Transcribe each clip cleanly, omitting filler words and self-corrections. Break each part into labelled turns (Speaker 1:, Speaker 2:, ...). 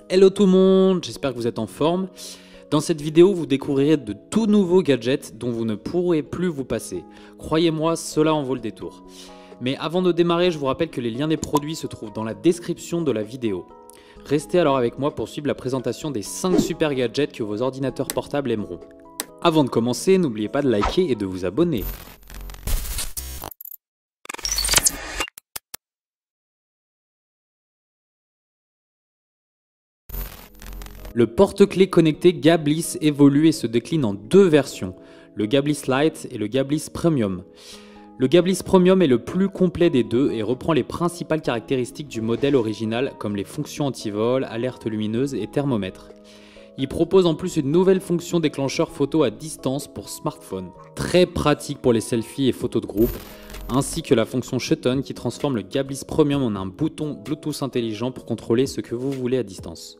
Speaker 1: Hello tout le monde, j'espère que vous êtes en forme. Dans cette vidéo, vous découvrirez de tout nouveaux gadgets dont vous ne pourrez plus vous passer. Croyez-moi, cela en vaut le détour. Mais avant de démarrer, je vous rappelle que les liens des produits se trouvent dans la description de la vidéo. Restez alors avec moi pour suivre la présentation des 5 super gadgets que vos ordinateurs portables aimeront. Avant de commencer, n'oubliez pas de liker et de vous abonner. Le porte-clés connecté Gabliss évolue et se décline en deux versions, le Gabliss Lite et le Gabliss Premium. Le Gabliss Premium est le plus complet des deux et reprend les principales caractéristiques du modèle original comme les fonctions anti-vol, alertes lumineuses et thermomètre. Il propose en plus une nouvelle fonction déclencheur photo à distance pour smartphone, très pratique pour les selfies et photos de groupe, ainsi que la fonction Shutdown qui transforme le Gabliss Premium en un bouton Bluetooth intelligent pour contrôler ce que vous voulez à distance.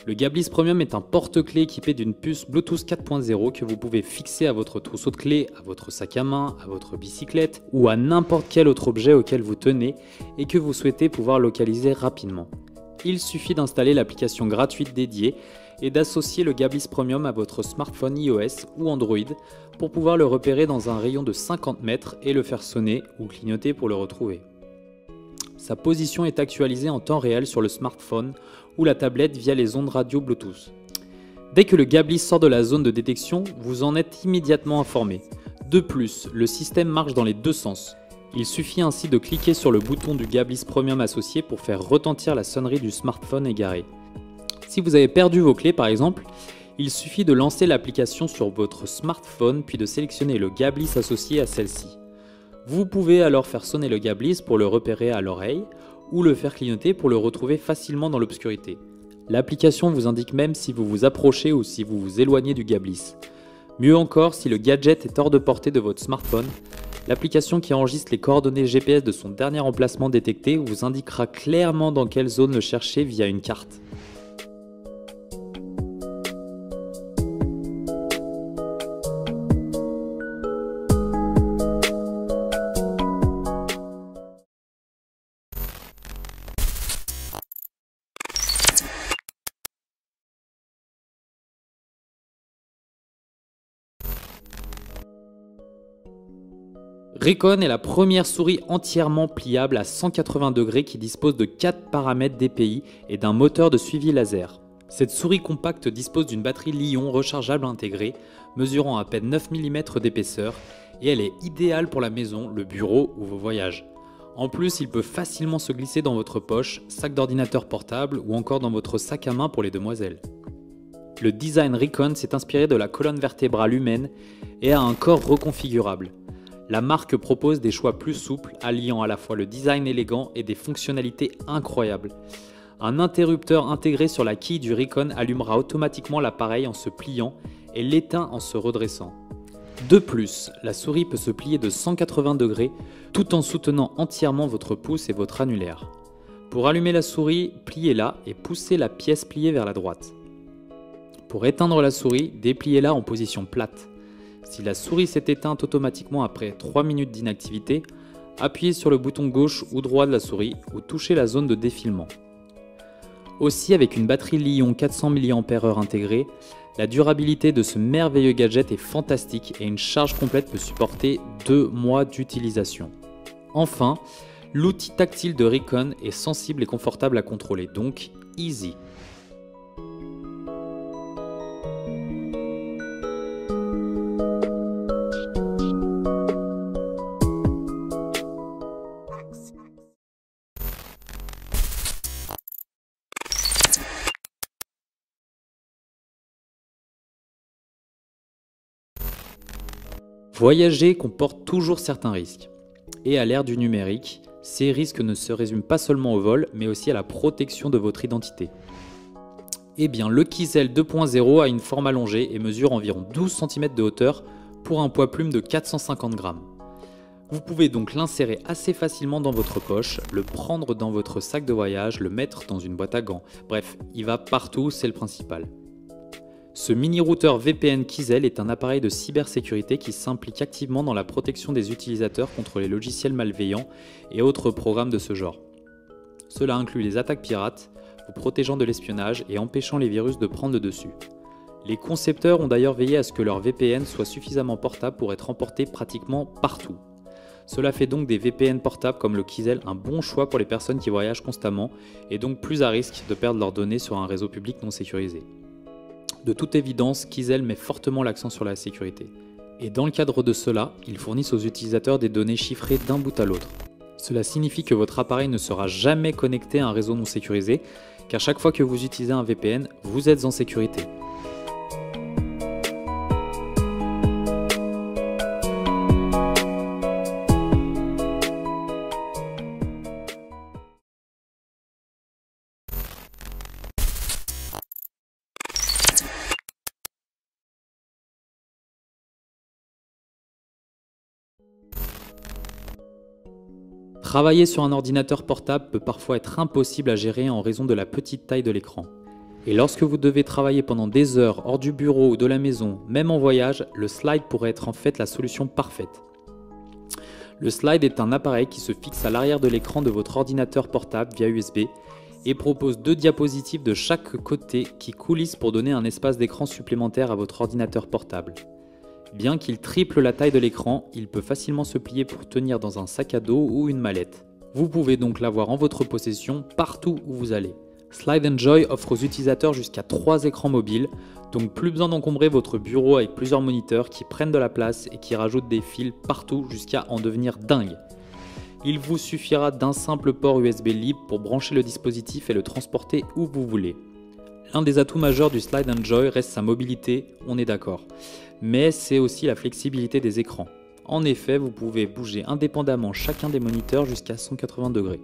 Speaker 1: Le Gabliss Premium est un porte-clés équipé d'une puce Bluetooth 4.0 que vous pouvez fixer à votre trousseau de clés, à votre sac à main, à votre bicyclette ou à n'importe quel autre objet auquel vous tenez et que vous souhaitez pouvoir localiser rapidement. Il suffit d'installer l'application gratuite dédiée et d'associer le Gabliss Premium à votre smartphone iOS ou Android pour pouvoir le repérer dans un rayon de 50 mètres et le faire sonner ou clignoter pour le retrouver. Sa position est actualisée en temps réel sur le smartphone ou la tablette via les ondes radio Bluetooth. Dès que le Gabliss sort de la zone de détection, vous en êtes immédiatement informé. De plus, le système marche dans les deux sens. Il suffit ainsi de cliquer sur le bouton du Gabliss Premium associé pour faire retentir la sonnerie du smartphone égaré. Si vous avez perdu vos clés par exemple, il suffit de lancer l'application sur votre smartphone puis de sélectionner le Gabliss associé à celle-ci. Vous pouvez alors faire sonner le Gabliss pour le repérer à l'oreille ou le faire clignoter pour le retrouver facilement dans l'obscurité. L'application vous indique même si vous vous approchez ou si vous vous éloignez du Gabliss. Mieux encore, si le gadget est hors de portée de votre smartphone, l'application qui enregistre les coordonnées GPS de son dernier emplacement détecté vous indiquera clairement dans quelle zone le chercher via une carte. Recon est la première souris entièrement pliable à 180 degrés qui dispose de 4 paramètres DPI et d'un moteur de suivi laser. Cette souris compacte dispose d'une batterie Li-ion rechargeable intégrée, mesurant à peine 9 mm d'épaisseur, et elle est idéale pour la maison, le bureau ou vos voyages. En plus, il peut facilement se glisser dans votre poche, sac d'ordinateur portable ou encore dans votre sac à main pour les demoiselles. Le design Recon s'est inspiré de la colonne vertébrale humaine et a un corps reconfigurable. La marque propose des choix plus souples, alliant à la fois le design élégant et des fonctionnalités incroyables. Un interrupteur intégré sur la quille du Recon allumera automatiquement l'appareil en se pliant et l'éteint en se redressant. De plus, la souris peut se plier de 180 degrés tout en soutenant entièrement votre pouce et votre annulaire. Pour allumer la souris, pliez-la et poussez la pièce pliée vers la droite. Pour éteindre la souris, dépliez-la en position plate. Si la souris s'est éteinte automatiquement après 3 minutes d'inactivité, appuyez sur le bouton gauche ou droit de la souris ou touchez la zone de défilement. Aussi, avec une batterie Li-ion 400 mAh intégrée, la durabilité de ce merveilleux gadget est fantastique et une charge complète peut supporter 2 mois d'utilisation. Enfin, l'outil tactile de Recon est sensible et confortable à contrôler, donc easy. Voyager comporte toujours certains risques. Et à l'ère du numérique, ces risques ne se résument pas seulement au vol, mais aussi à la protection de votre identité. Eh bien, le Kizell 2.0 a une forme allongée et mesure environ 12 cm de hauteur pour un poids plume de 450 grammes. Vous pouvez donc l'insérer assez facilement dans votre poche, le prendre dans votre sac de voyage, le mettre dans une boîte à gants. Bref, il va partout, c'est le principal. Ce mini-routeur VPN Kizell est un appareil de cybersécurité qui s'implique activement dans la protection des utilisateurs contre les logiciels malveillants et autres programmes de ce genre. Cela inclut les attaques pirates, vous protégeant de l'espionnage et empêchant les virus de prendre le dessus. Les concepteurs ont d'ailleurs veillé à ce que leur VPN soit suffisamment portable pour être emporté pratiquement partout. Cela fait donc des VPN portables comme le Kizzel un bon choix pour les personnes qui voyagent constamment et donc plus à risque de perdre leurs données sur un réseau public non sécurisé. De toute évidence, Kizzel met fortement l'accent sur la sécurité. Et dans le cadre de cela, ils fournissent aux utilisateurs des données chiffrées d'un bout à l'autre. Cela signifie que votre appareil ne sera jamais connecté à un réseau non sécurisé, car chaque fois que vous utilisez un VPN, vous êtes en sécurité. Travailler sur un ordinateur portable peut parfois être impossible à gérer en raison de la petite taille de l'écran. Et lorsque vous devez travailler pendant des heures hors du bureau ou de la maison, même en voyage, le slide pourrait être en fait la solution parfaite. Le slide est un appareil qui se fixe à l'arrière de l'écran de votre ordinateur portable via USB et propose 2 diapositives de chaque côté qui coulissent pour donner un espace d'écran supplémentaire à votre ordinateur portable. Bien qu'il triple la taille de l'écran, il peut facilement se plier pour tenir dans un sac à dos ou une mallette. Vous pouvez donc l'avoir en votre possession partout où vous allez. Slide & Joy offre aux utilisateurs jusqu'à 3 écrans mobiles, donc plus besoin d'encombrer votre bureau avec plusieurs moniteurs qui prennent de la place et qui rajoutent des fils partout jusqu'à en devenir dingue. Il vous suffira d'un simple port USB libre pour brancher le dispositif et le transporter où vous voulez. L'un des atouts majeurs du Slide & Joy reste sa mobilité, on est d'accord. Mais c'est aussi la flexibilité des écrans. En effet, vous pouvez bouger indépendamment chacun des moniteurs jusqu'à 180 degrés.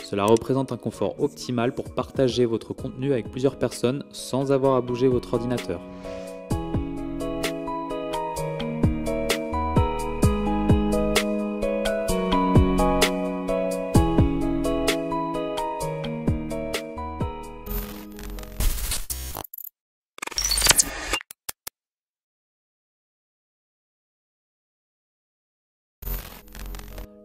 Speaker 1: Cela représente un confort optimal pour partager votre contenu avec plusieurs personnes sans avoir à bouger votre ordinateur.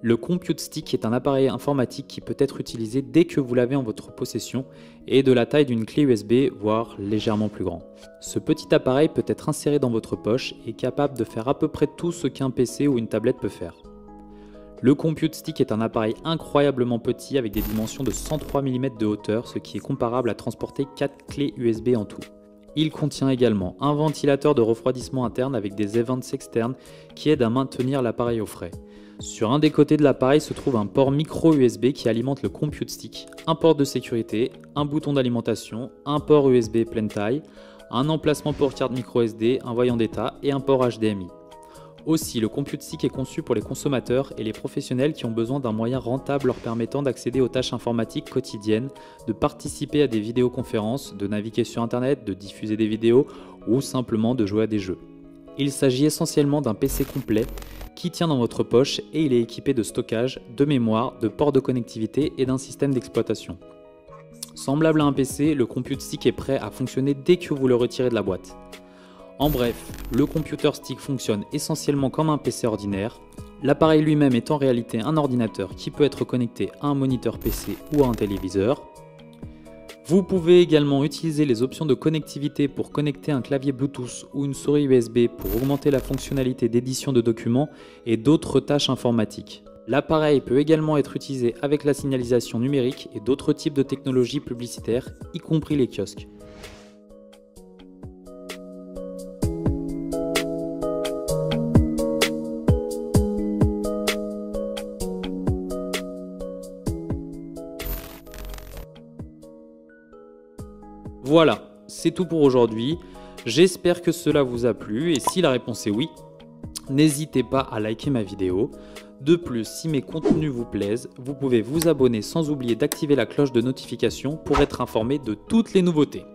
Speaker 1: Le Compute Stick est un appareil informatique qui peut être utilisé dès que vous l'avez en votre possession et de la taille d'une clé USB, voire légèrement plus grand. Ce petit appareil peut être inséré dans votre poche et est capable de faire à peu près tout ce qu'un PC ou une tablette peut faire. Le Compute Stick est un appareil incroyablement petit avec des dimensions de 103 mm de hauteur, ce qui est comparable à transporter 4 clés USB en tout. Il contient également un ventilateur de refroidissement interne avec des events externes qui aident à maintenir l'appareil au frais. Sur un des côtés de l'appareil se trouve un port micro USB qui alimente le Compute Stick, un port de sécurité, un bouton d'alimentation, un port USB pleine taille, un emplacement pour carte micro SD, un voyant d'état et un port HDMI. Aussi, le Compute Stick est conçu pour les consommateurs et les professionnels qui ont besoin d'un moyen rentable leur permettant d'accéder aux tâches informatiques quotidiennes, de participer à des vidéoconférences, de naviguer sur Internet, de diffuser des vidéos ou simplement de jouer à des jeux. Il s'agit essentiellement d'un PC complet qui tient dans votre poche et il est équipé de stockage, de mémoire, de ports de connectivité et d'un système d'exploitation. Semblable à un PC, le Compute Stick est prêt à fonctionner dès que vous le retirez de la boîte. En bref, le Computer Stick fonctionne essentiellement comme un PC ordinaire. L'appareil lui-même est en réalité un ordinateur qui peut être connecté à un moniteur PC ou à un téléviseur. Vous pouvez également utiliser les options de connectivité pour connecter un clavier Bluetooth ou une souris USB pour augmenter la fonctionnalité d'édition de documents et d'autres tâches informatiques. L'appareil peut également être utilisé avec la signalisation numérique et d'autres types de technologies publicitaires, y compris les kiosques. Voilà, c'est tout pour aujourd'hui. J'espère que cela vous a plu et si la réponse est oui, n'hésitez pas à liker ma vidéo. De plus, si mes contenus vous plaisent, vous pouvez vous abonner sans oublier d'activer la cloche de notification pour être informé de toutes les nouveautés.